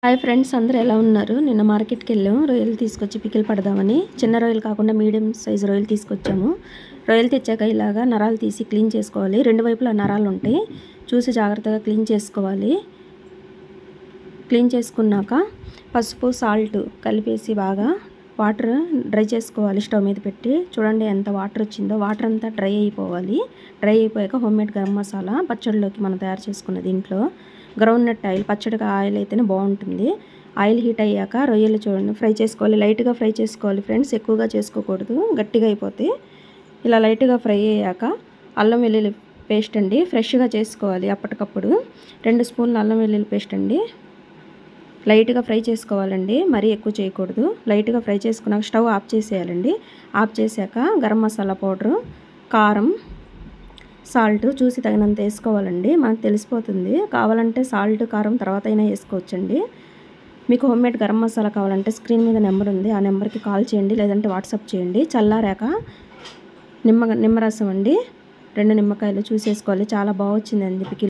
Hi friends, అందరూ ఎలా ఉన్నారు? నిన్న మార్కెట్కి వెళ్ళాము. రొయ్యలు తీసుకొచ్చి పికిల్ పడదామని. చిన్న రొయ్యలు కాకుండా మీడియం సైజు రొయ్యలు తీసుకొచ్చాము. రొయ్యలు తెచ్చాక ఇలాగా నరాలు తీసి క్లీన్ చేసుకోవాలి. రెండు వైపులా నరాలు ఉంటాయి, చూసి జాగ్రత్తగా క్లీన్ చేసుకోవాలి. క్లీన్ చేసుకున్నాక పసుపు సాల్ట్ కలిపేసి బాగా వాటర్ డ్రై చేసుకోవాలి. స్టవ్ మీద పెట్టి చూడండి ఎంత వాటర్ వచ్చిందో. వాటర్ అంతా డ్రై అయిపోవాలి. డ్రై అయిపోయాక హోమ్మేడ్ గరం మసాలా, పచ్చడిలోకి మనం తయారు చేసుకున్నది ఇంట్లో గ్రౌండ్ నట్ ఆయిల్, పచ్చడికి ఆయిల్ అయితేనే బాగుంటుంది. ఆయిల్ హీట్ అయ్యాక రొయ్యలు చూడండి ఫ్రై చేసుకోవాలి. లైట్గా ఫ్రై చేసుకోవాలి ఫ్రెండ్స్, ఎక్కువగా చేసుకోకూడదు, గట్టిగా అయిపోతాయి. ఇలా లైట్గా ఫ్రై అయ్యాక అల్లం వెల్లుల్లి పేస్ట్ అండి, ఫ్రెష్గా చేసుకోవాలి అప్పటికప్పుడు. 2 స్పూన్లు అల్లం వెల్లుల్లి పేస్ట్ అండి. లైట్గా ఫ్రై చేసుకోవాలండి, మరీ ఎక్కువ చేయకూడదు. లైట్గా ఫ్రై చేసుకున్నాక స్టవ్ ఆఫ్ చేసేయాలండి. ఆఫ్ చేశాక గరం మసాలా పౌడరు, కారం, సాల్ట్ చూసి తగినంత వేసుకోవాలండి. మనకు తెలిసిపోతుంది. కావాలంటే సాల్ట్ కారం తర్వాత అయినా వేసుకోవచ్చండి. మీకు హోమ్మేడ్ గరం మసాలా కావాలంటే స్క్రీన్ మీద నెంబర్ ఉంది, ఆ నెంబర్కి కాల్ చేయండి, లేదంటే వాట్సాప్ చేయండి. చల్లారాక నిమ్మరసం అండి, 2 నిమ్మకాయలు చూసేసుకోవాలి. చాలా బాగా వచ్చిందండి పికిల్.